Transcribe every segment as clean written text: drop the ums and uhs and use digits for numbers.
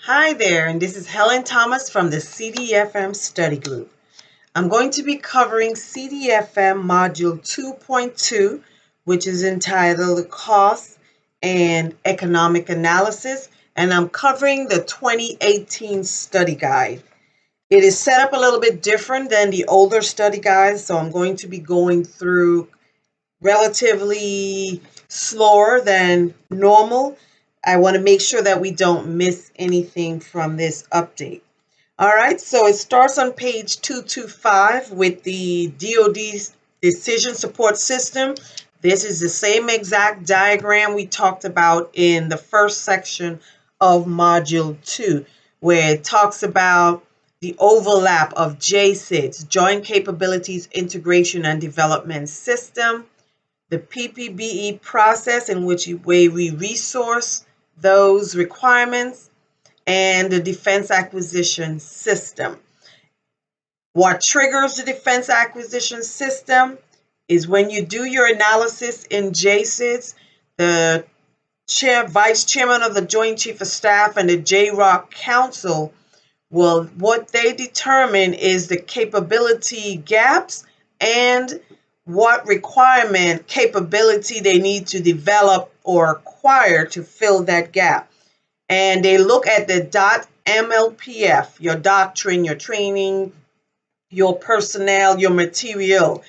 Hi there, and this is Helen Thomas from the CDFM study group. I'm going to be covering CDFM Module 2.2, which is entitled Cost and Economic Analysis, and I'm covering the 2018 study guide. It is set up a little bit different than the older study guides, so I'm going to be going through relatively slower than normal. I want to make sure that we don't miss anything from this update. All right, so it starts on page 225 with the DoD Decision Support System. This is the same exact diagram we talked about in the first section of Module 2, where it talks about the overlap of JCIDS, Joint Capabilities Integration and Development System, the PPBE process in which way we resource those requirements, and the defense acquisition system. What triggers the defense acquisition system is when you do your analysis in JCIDS, the vice chairman of the Joint Chief of Staff and the JROC Council will, what they determine is the capability gaps and what requirement capability they need to develop or acquire to fill that gap. And they look at the .MLPF, your doctrine, your training, your personnel, your material.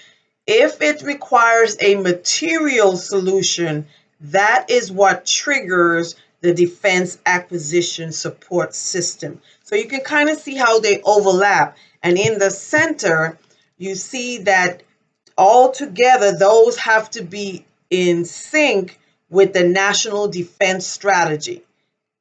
If it requires a material solution, that is what triggers the Defense Acquisition Support System. So you can kind of see how they overlap. And in the center, you see that all together, those have to be in sync with the National Defense Strategy.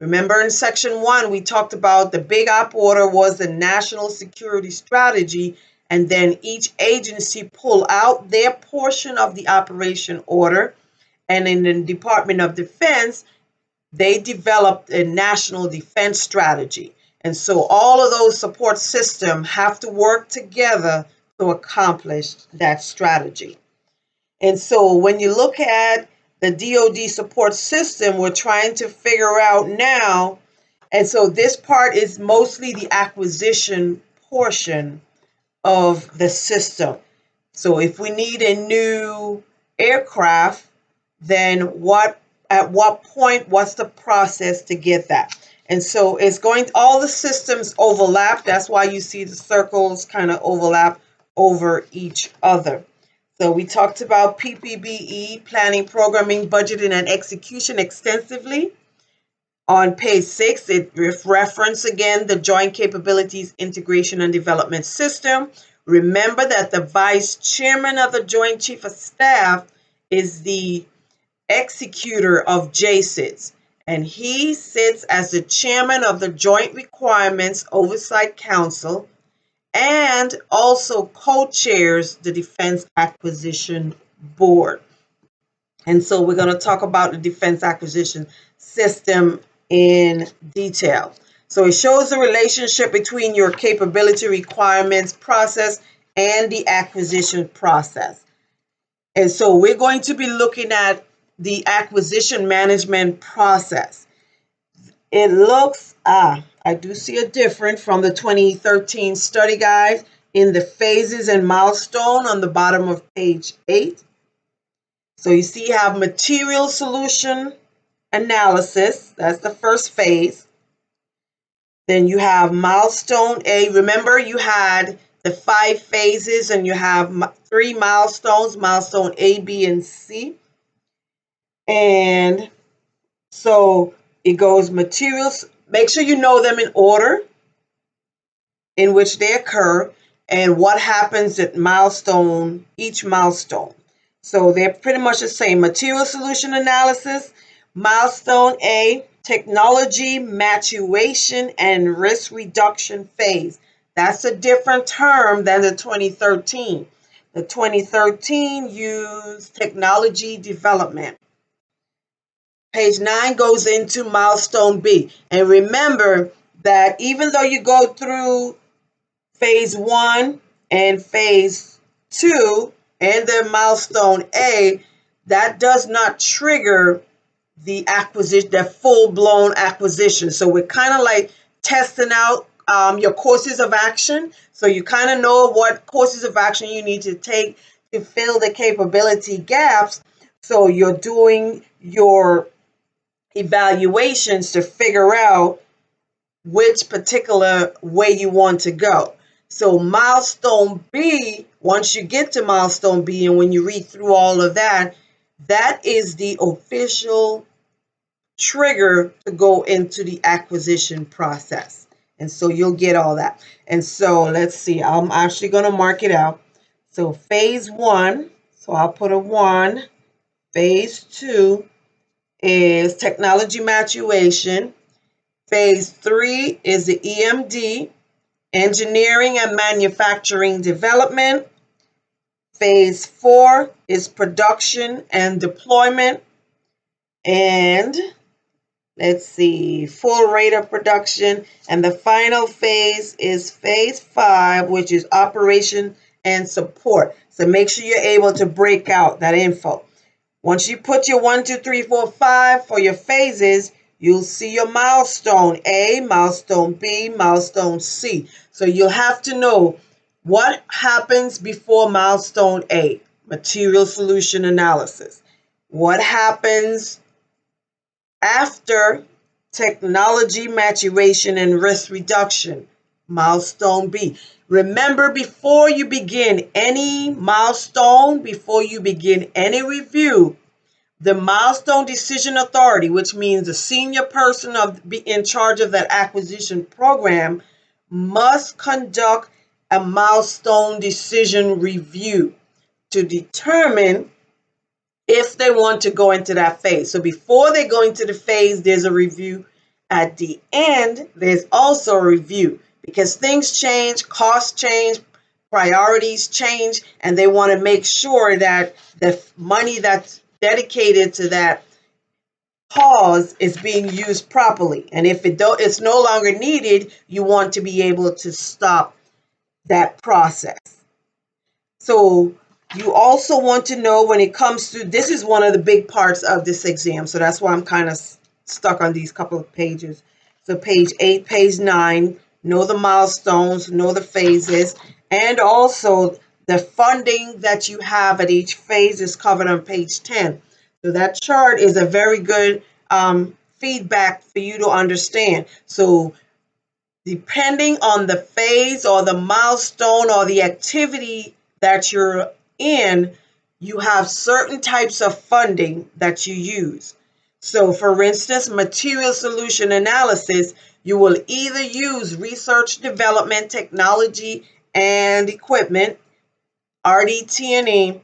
Remember in section 1, we talked about the big op order was the national security strategy, and then each agency pull out their portion of the operation order. And in the Department of Defense, they developed a national defense strategy. And so all of those support systems have to work together to accomplish that strategy. And so when you look at the DoD support system, we're trying to figure out now. And so this part is mostly the acquisition portion of the system. So if we need a new aircraft, then at what point, what's the process to get that? And so it's all the systems overlap. That's why you see the circles kind of overlap over each other. So we talked about PPBE, planning, programming, budgeting, and execution extensively. On page 6, it references again the Joint Capabilities Integration and Development System. Remember that the Vice Chairman of the Joint Chief of Staff is the executor of JCIDS, and he sits as the chairman of the Joint Requirements Oversight Council and also co-chairs the Defense Acquisition Board. And so we're going to talk about the Defense Acquisition System in detail. So it shows the relationship between your capability requirements process and the acquisition process. And so we're going to be looking at the acquisition management process. It looks, I do see a difference from the 2013 study guide in the phases and milestone on the bottom of page 8. So you see you have material solution analysis. That's the first phase. Then you have milestone A. Remember, you had the 5 phases and you have 3 milestones, milestone A, B, and C. And so it goes materials. Make sure you know them in order in which they occur and what happens at each milestone. So they're pretty much the same. Material solution analysis, milestone A, technology maturation and risk reduction phase. That's a different term than the 2013. The 2013 used technology development. Page 9 goes into milestone B. And remember that even though you go through phase 1 and phase 2 and the milestone A, that does not trigger the acquisition, the full-blown acquisition. So we're kind of like testing out your courses of action. So you kind of know what courses of action you need to take to fill the capability gaps. So you're doing your evaluations to figure out which particular way you want to go. So milestone B, once you get to milestone B, and when you read through all of that, that is the official trigger to go into the acquisition process. And so you'll get all that. And so let's see, I'm actually going to mark it out. So phase 1, so I'll put a 1. Phase 2 is technology maturation. Phase 3 is the EMD, engineering and manufacturing development. Phase 4 is production and deployment. And let's see, full rate of production. And the final phase is phase 5, which is operation and support. So make sure you're able to break out that info. Once you put your 1, 2, 3, 4, 5 for your phases, you'll see your milestone A, milestone B, milestone C. So you'll have to know what happens before milestone A, material solution analysis. What happens after technology maturation and risk reduction, milestone B. Remember, before you begin any milestone, before you begin any review, the milestone decision authority, which means the senior person in charge of that acquisition program, must conduct a milestone decision review to determine if they want to go into that phase. So before they go into the phase, there's a review. At the end, there's also a review because things change, costs change, priorities change, and they want to make sure that the money that's dedicated to that cause is being used properly. And if it's no longer needed, you want to be able to stop that process. So you also want to know when it comes to, this is one of the big parts of this exam. So that's why I'm kind of stuck on these couple of pages. So page 8, page 9, know the milestones, know the phases, and also the funding that you have at each phase is covered on page 10. So that chart is a very good feedback for you to understand. So depending on the phase or the milestone or the activity that you're in, you have certain types of funding that you use. So for instance, material solution analysis, you will either use research, development, technology, and equipment, RDT&E,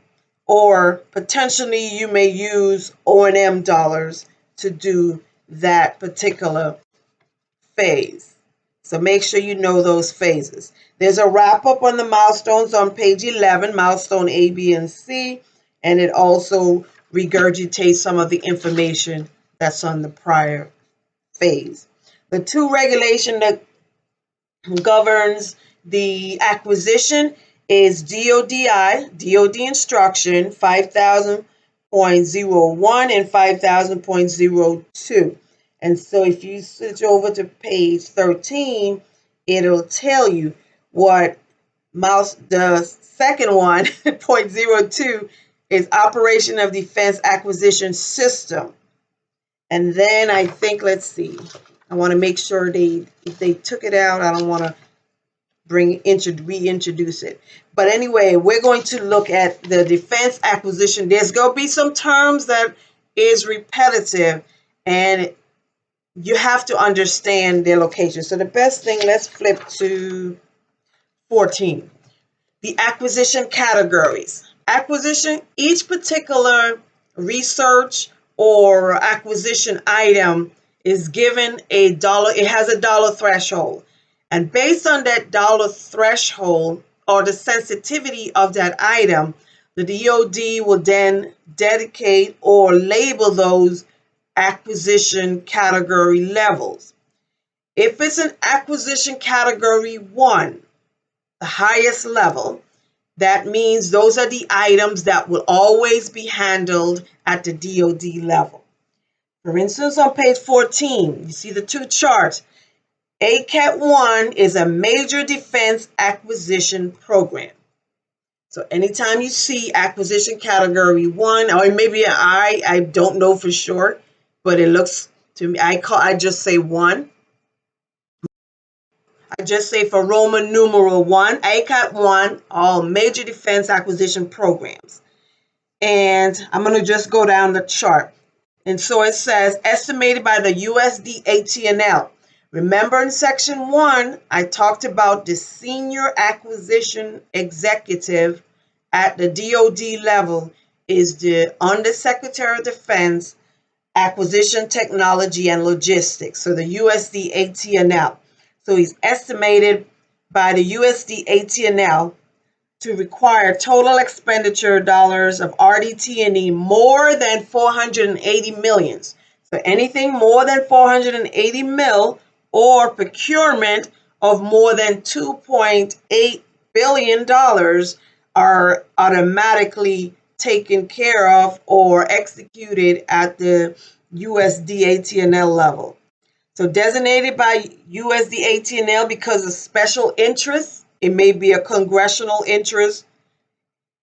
or potentially you may use O&M dollars to do that particular phase. So make sure you know those phases. There's a wrap up on the milestones on page 11, milestone A, B, and C, and it also regurgitates some of the information that's on the prior phase. The 2 regulation that governs the acquisition is DODI, DOD instruction 5000.01 and 5000.02. And so if you switch over to page 13, it'll tell you what the second one, 0.02, is operation of defense acquisition system. And then I think, let's see, I want to make sure if they took it out, I don't want to reintroduce it. But anyway, we're going to look at the defense acquisition. There's going to be some terms that is repetitive, and you have to understand their location. So the best thing, let's flip to 14. The acquisition categories. Acquisition, each particular research or acquisition item is given a dollar, it has a dollar threshold. And based on that dollar threshold or the sensitivity of that item, the DoD will then dedicate or label those acquisition category levels. If it's an acquisition category 1, the highest level, that means those are the items that will always be handled at the DoD level. For instance, on page 14, you see the 2 charts. ACAT-1 is a major defense acquisition program. So anytime you see acquisition category 1, or maybe I don't know for sure, but it looks to me, I just say 1. I just say for Roman numeral 1, ACAT-1, all major defense acquisition programs. And I'm going to just go down the chart. And so it says, estimated by the USD AT&L. Remember in section 1, I talked about the senior acquisition executive at the DoD level is the Undersecretary of Defense, Acquisition Technology and Logistics, so the USD AT&L. So he's estimated by the USD AT&L to require total expenditure dollars of RDT&E more than 480 millions. So anything more than 480 mil or procurement of more than $2.8 billion are automatically taken care of or executed at the USD AT&L level. So designated by USD AT&L because of special interests, it may be a congressional interest,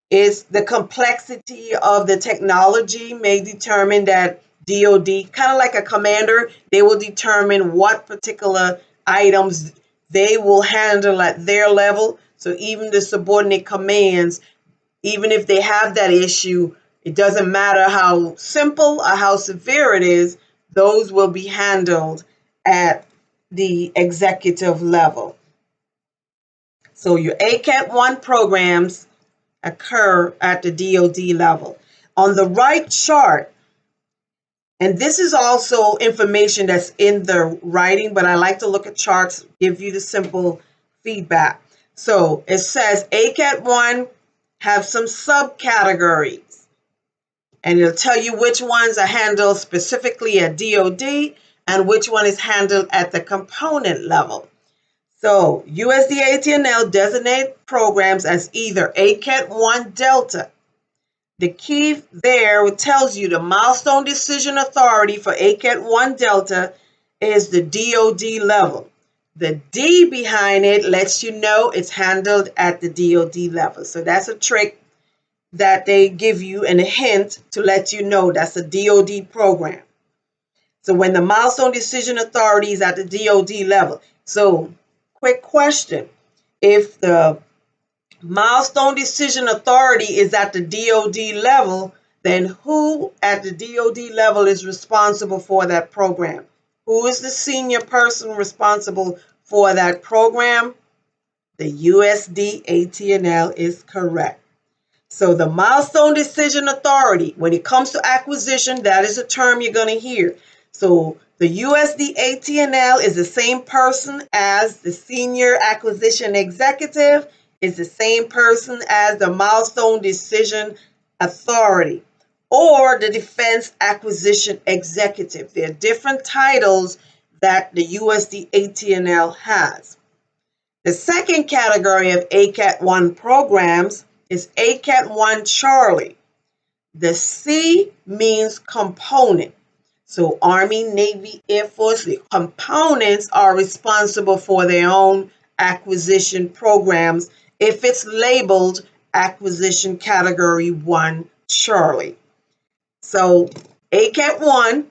is the complexity of the technology may determine that DoD, kind of like a commander, they will determine what particular items they will handle at their level. So even the subordinate commands, even if they have that issue, it doesn't matter how simple or how severe it is, those will be handled at the executive level. So your ACAT-1 programs occur at the DoD level. On the right chart, and this is also information that's in the writing, but I like to look at charts, give you the simple feedback. So it says ACAT-1 have some subcategories, and it'll tell you which ones are handled specifically at DoD and which one is handled at the component level. So USD AT&L designate programs as either ACAT-1 Delta. The key there tells you the milestone decision authority for ACAT-1 Delta is the DoD level. The D behind it lets you know it's handled at the DoD level. So that's a trick that they give you and a hint to let you know that's a DoD program. So when the milestone decision authority is at the DoD level. So quick question, if the milestone decision authority is at the DoD level, then who at the DoD level is responsible for that program? Who is the senior person responsible for that program? The USD AT&L is correct. So the milestone decision authority, when it comes to acquisition, that is a term you're going to hear. So the USD AT&L is the same person as the senior acquisition executive, is the same person as the milestone decision authority or the defense acquisition executive. There are different titles that the USD AT&L has. The second category of ACAT-1 programs is ACAT-1 Charlie. The C means component. So Army, Navy, Air Force, the components are responsible for their own acquisition programs if it's labeled Acquisition Category 1 Charlie. So ACAT-1,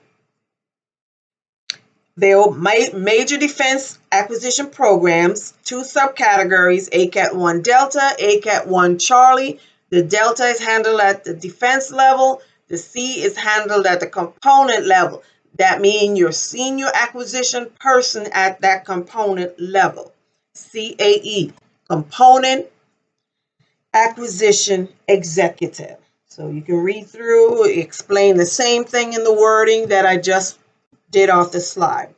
there are major defense acquisition programs, 2 subcategories, ACAT-1 Delta, ACAT-1 Charlie. The Delta is handled at the defense level. The C is handled at the component level. That means your senior acquisition person at that component level. CAE, Component Acquisition Executive. So you can read through, explain the same thing in the wording that I just did off the slide.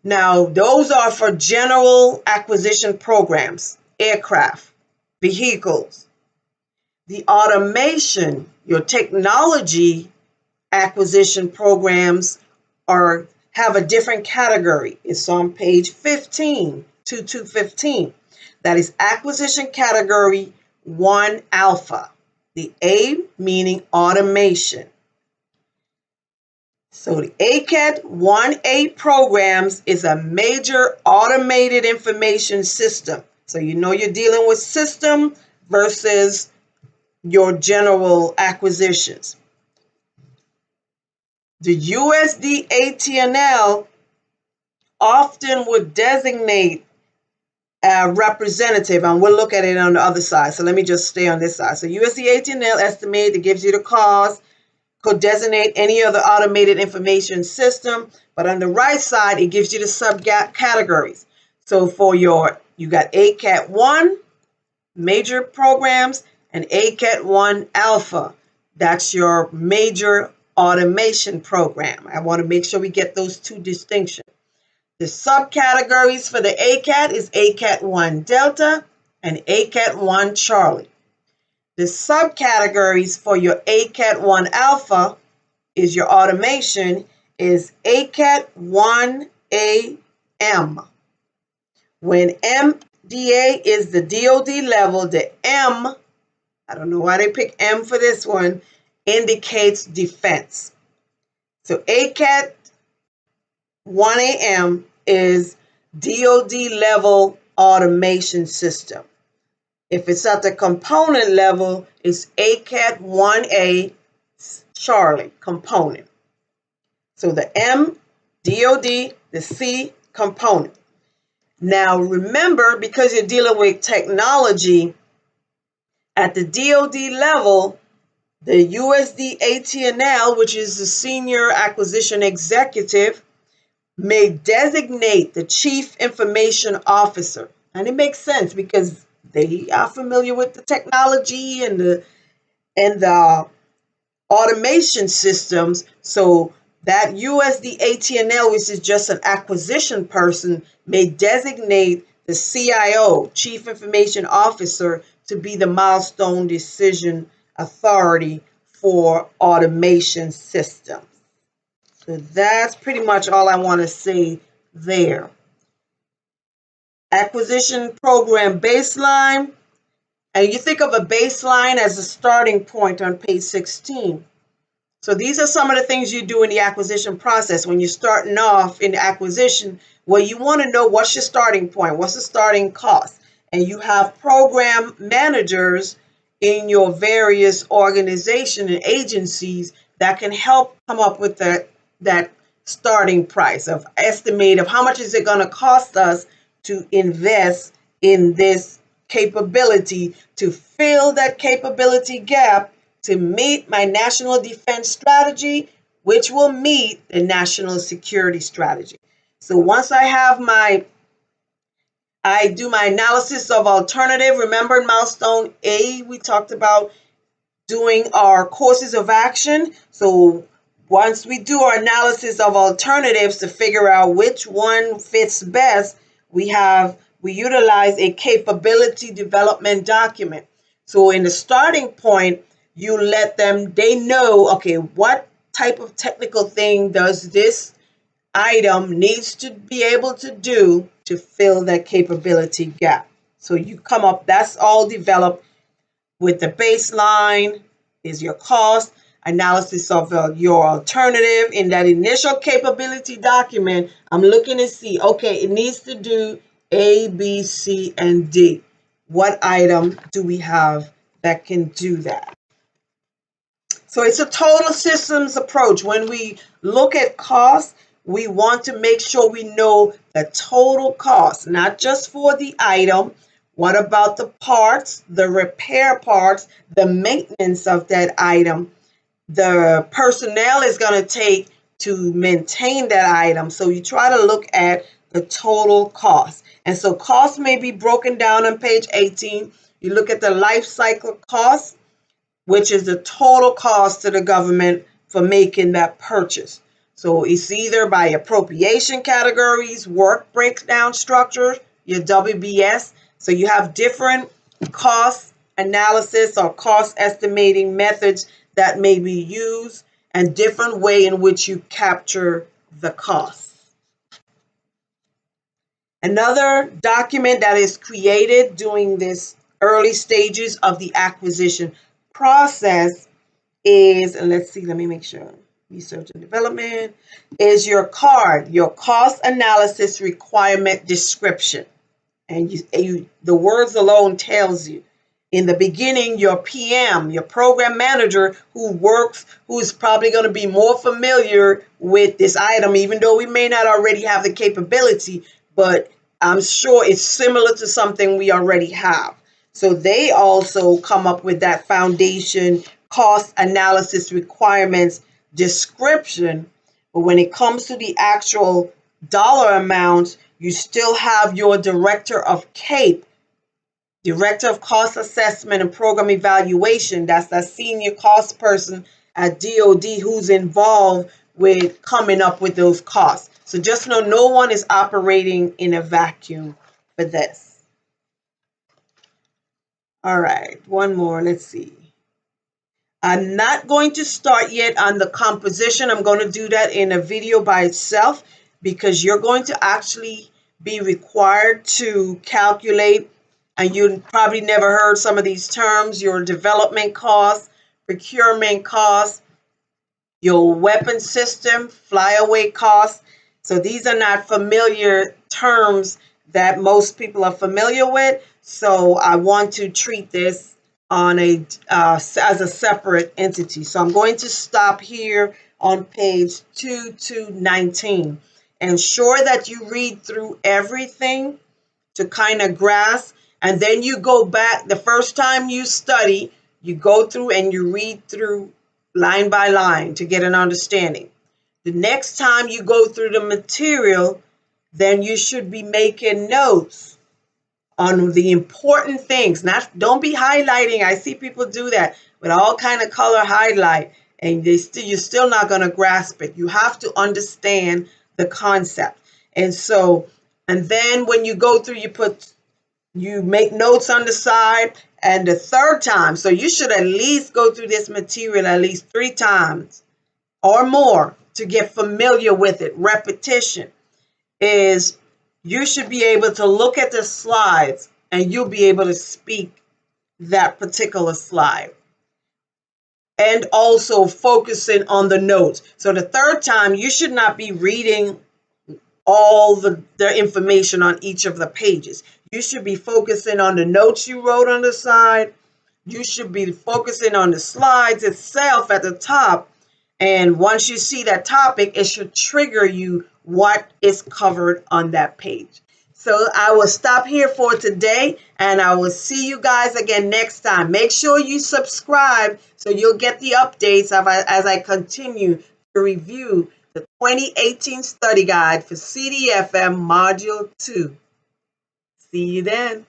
Now, those are for general acquisition programs, aircraft, vehicles. The automation, your technology acquisition programs have a different category. It's on page 15, 2215. That is acquisition category 1 alpha. The A meaning automation. So the ACAT 1A programs is a major automated information system. So you know you're dealing with system versus your general acquisitions. The USD AT&L often would designate a representative, and we'll look at it on the other side. So let me just stay on this side. So USD AT&L estimate that gives you the cost, could designate any other automated information system, but on the right side, it gives you the subcategories. So for you got ACAT 1, major programs, and ACAT 1 Alpha. That's your major automation program. I want to make sure we get those two distinctions. The subcategories for the ACAT is ACAT 1 Delta and ACAT 1 Charlie. The subcategories for your ACAT 1 Alpha is your automation is ACAT 1AM. When MDA is the DoD level, the M, I don't know why they pick M for this one, indicates defense. So ACAT 1AM is DoD level automation system. If it's at the component level, it's ACAT 1A Charlie component. So the M, DoD, the C, component. Now remember, because you're dealing with technology, at the DoD level, the USD AT&L, which is the Senior Acquisition Executive, may designate the Chief Information Officer. And it makes sense because they are familiar with the technology and the automation systems. So that USD AT&L, which is just an acquisition person, may designate the CIO, Chief Information Officer, to be the milestone decision authority for automation systems. So that's pretty much all I want to say there. Acquisition program baseline. And you think of a baseline as a starting point on page 16. So these are some of the things you do in the acquisition process. When you're starting off in the acquisition, well, you want to know what's your starting point, what's the starting cost. And you have program managers in your various organizations and agencies that can help come up with that starting price of estimate of how much is it going to cost us to invest in this capability, to fill that capability gap, to meet my national defense strategy, which will meet the national security strategy. So once I do my analysis of alternative. Remember in milestone A, we talked about doing our courses of action. So once we do our analysis of alternatives to figure out which one fits best, we utilize a capability development document. So in the starting point, you let they know, okay, what type of technical thing does this item needs to be able to do to fill that capability gap. So you come up, that's all developed with the baseline is your cost, analysis of your alternative. In that initial capability document, I'm looking to see, okay, it needs to do A, B, C, and D. What item do we have that can do that? So it's a total systems approach. When we look at cost, we want to make sure we know the total cost, not just for the item. What about the parts, the repair parts, the maintenance of that item, the personnel is going to take to maintain that item. So you try to look at the total cost. And so cost may be broken down on page 18. You look at the life cycle cost, which is the total cost to the government for making that purchase. So it's either by appropriation categories, work breakdown structure, your WBS. So you have different cost analysis or cost estimating methods that may be used and different way in which you capture the cost. Another document that is created during this early stages of the acquisition process is, and let's see, let me make sure. research and development, is your card, your cost analysis requirement description. And the words alone tells you. In the beginning, your PM, your program manager who is probably going to be more familiar with this item, even though we may not already have the capability, but I'm sure it's similar to something we already have. So they also come up with that foundation cost analysis requirements description. But when it comes to the actual dollar amount, you still have your director of CAPE, Director of Cost Assessment and Program Evaluation. That's that senior cost person at DoD who's involved with coming up with those costs. So just know no one is operating in a vacuum for this. All right, one more. Let's see. I'm not going to start yet on the composition. I'm going to do that in a video by itself because you're going to actually be required to calculate, and you probably never heard some of these terms, your development costs, procurement costs, your weapon system, flyaway costs. So these are not familiar terms that most people are familiar with. So I want to treat this on as a separate entity. So I'm going to stop here on page 219. Ensure that you read through everything to kind of grasp, and then you go back. The first time you study, you go through and you read through line by line to get an understanding. The next time you go through the material, then you should be making notes on the important things. Don't be highlighting. I see people do that with all kind of color highlight, and you're still not going to grasp it. You have to understand the concept. And then when you go through, you make notes on the side, and the third time, so you should at least go through this material at least 3 times or more to get familiar with it. Repetition is, you should be able to look at the slides and you'll be able to speak that particular slide. And also focusing on the notes. So the third time, you should not be reading all the information on each of the pages. You should be focusing on the notes you wrote on the side. You should be focusing on the slides itself at the top. And once you see that topic, it should trigger you what is covered on that page. So I will stop here for today, and I will see you guys again next time. Make sure you subscribe so you'll get the updates as I continue to review the 2018 study guide for CDFM Module 2. See you then.